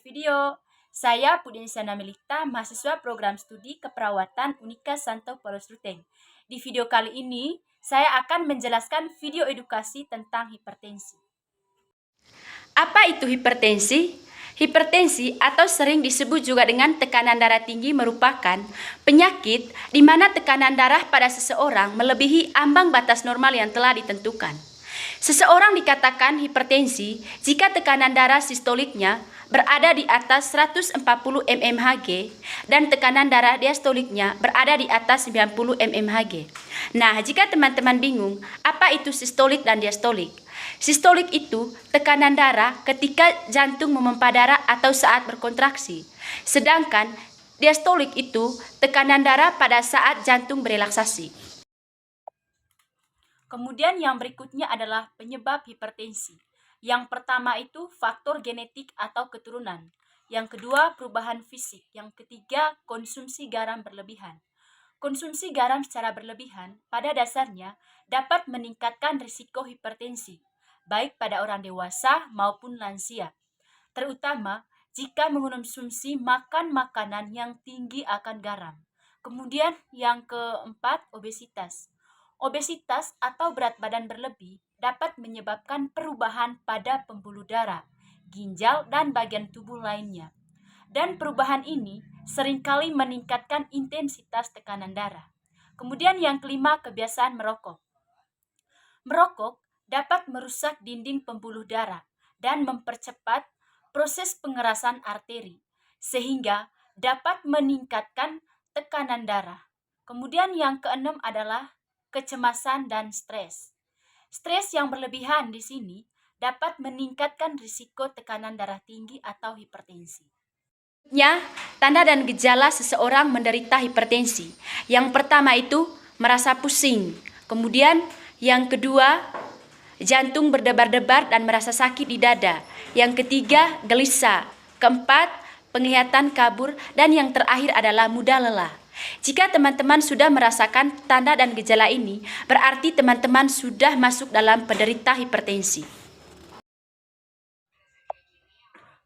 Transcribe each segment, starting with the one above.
video. Saya Pudensiana Melita, mahasiswa program studi keperawatan Unika Santo Paulus Ruteng. Di video kali ini, saya akan menjelaskan video edukasi tentang hipertensi. Apa itu hipertensi? Hipertensi atau sering disebut juga dengan tekanan darah tinggi merupakan penyakit di mana tekanan darah pada seseorang melebihi ambang batas normal yang telah ditentukan. Seseorang dikatakan hipertensi jika tekanan darah sistoliknya berada di atas 140 mmHg dan tekanan darah diastoliknya berada di atas 90 mmHg. Nah, jika teman-teman bingung apa itu sistolik dan diastolik, sistolik itu tekanan darah ketika jantung memompa darah atau saat berkontraksi. Sedangkan diastolik itu tekanan darah pada saat jantung berelaksasi. Kemudian yang berikutnya adalah penyebab hipertensi. Yang pertama itu faktor genetik atau keturunan. Yang kedua perubahan fisik. Yang ketiga konsumsi garam berlebihan. Konsumsi garam secara berlebihan pada dasarnya dapat meningkatkan risiko hipertensi, baik pada orang dewasa maupun lansia, terutama jika mengonsumsi makan makanan yang tinggi akan garam. Kemudian yang keempat, obesitas. Obesitas atau berat badan berlebih dapat menyebabkan perubahan pada pembuluh darah, ginjal, dan bagian tubuh lainnya. Dan perubahan ini seringkali meningkatkan intensitas tekanan darah. Kemudian yang kelima, kebiasaan merokok. Merokok dapat merusak dinding pembuluh darah dan mempercepat proses pengerasan arteri, sehingga dapat meningkatkan tekanan darah. Kemudian yang keenam adalah kecemasan dan stres. Stres yang berlebihan di sini dapat meningkatkan risiko tekanan darah tinggi atau hipertensi. Tanda dan gejala seseorang menderita hipertensi. Yang pertama itu merasa pusing. Kemudian yang kedua, jantung berdebar-debar dan merasa sakit di dada. Yang ketiga, gelisah. Keempat, penglihatan kabur. Dan yang terakhir adalah mudah lelah. Jika teman-teman sudah merasakan tanda dan gejala ini, berarti teman-teman sudah masuk dalam penderita hipertensi.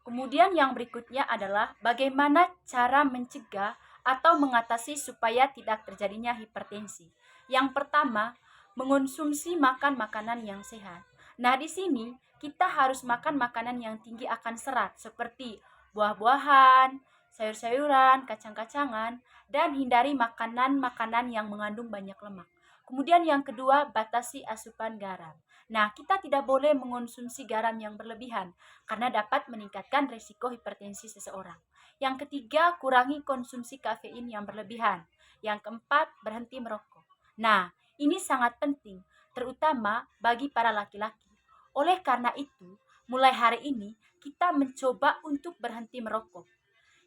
Kemudian yang berikutnya adalah bagaimana cara mencegah atau mengatasi supaya tidak terjadinya hipertensi. Yang pertama, mengonsumsi makan makanan yang sehat. Nah, di sini kita harus makan makanan yang tinggi akan serat seperti buah-buahan, sayur-sayuran, kacang-kacangan, dan hindari makanan-makanan yang mengandung banyak lemak. Kemudian yang kedua, batasi asupan garam. Nah, kita tidak boleh mengonsumsi garam yang berlebihan karena dapat meningkatkan risiko hipertensi seseorang. Yang ketiga, kurangi konsumsi kafein yang berlebihan. Yang keempat, berhenti merokok. Nah, ini sangat penting, terutama bagi para laki-laki. Oleh karena itu, mulai hari ini kita mencoba untuk berhenti merokok.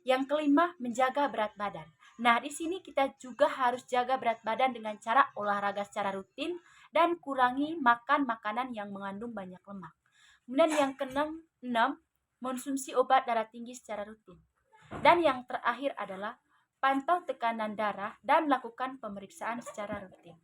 Yang kelima, menjaga berat badan. Nah, di sini kita juga harus jaga berat badan dengan cara olahraga secara rutin dan kurangi makan makanan yang mengandung banyak lemak. Kemudian yang keenam, mengonsumsi obat darah tinggi secara rutin. Dan yang terakhir adalah pantau tekanan darah dan lakukan pemeriksaan secara rutin.